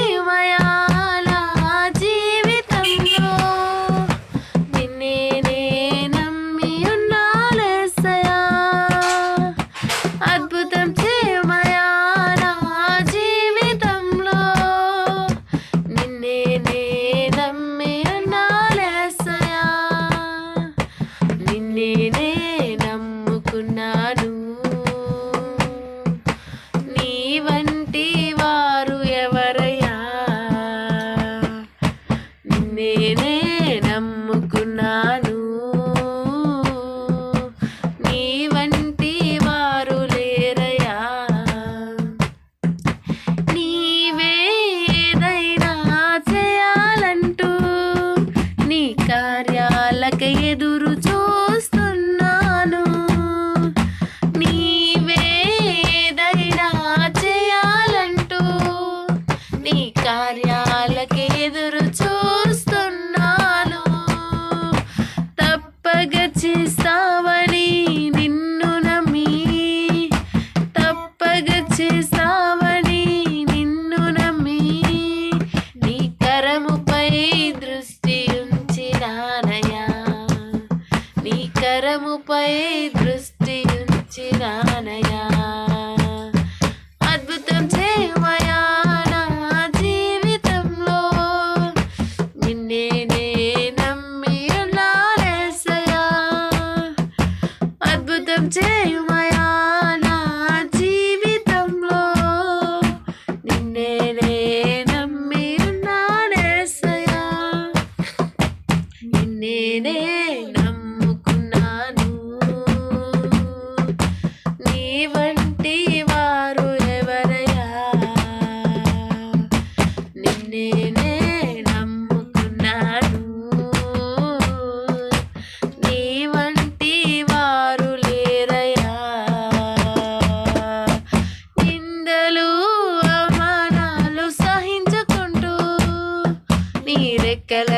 చేయమయా నా జీవితంలో నిన్నే నే నమ్మి ఉన్నాలేసయా అద్భుతం చేయమయా నా జీవితంలో నిన్నే నే నమ్మి ఉన్నాలేసయా నిన్నే నే నమ్ముకున్నాను నీ వంటి వారు ఎవరయ్యా నిన్నే నమ్ముకున్నాను నీ వంటి వారు లేరయ్యా నీవే ఏదైనా చేయాలంటూ నీ కార్యాలకై ఎదురు చూస్తున్నాను నీవే ఏదైనా చేయాలంటూ నీ కార్యాలకి ఎదురు చూస్తున్నాను తప్పక చేస్తావని నిన్ను నమ్మి తప్పక చేస్తావని నిన్ను నమ్మి నీ కరముపై దృష్టి ఉంచినానయ్యా నీ కరముపై దృష్టి ఉంచినానయ్యా అద్భుతం చేయమయా నా జీవితంలో నిన్నే నే నమ్మి ఉన్నాలేసయా అద్భుతం చేయమయా నా జీవితంలో నిన్నే నే నమ్మి ఉన్నాలేసయా నిన్నే నే నమ్ముకున్నాను నీ వంటి వారు ఎవరయ్యా నిన్నే నే నమ్ముకున్నాను నీ వంటి వారు లేరయ్యా నిందలు అవమానాలు సహించుకుంటూ నీ రెక్కల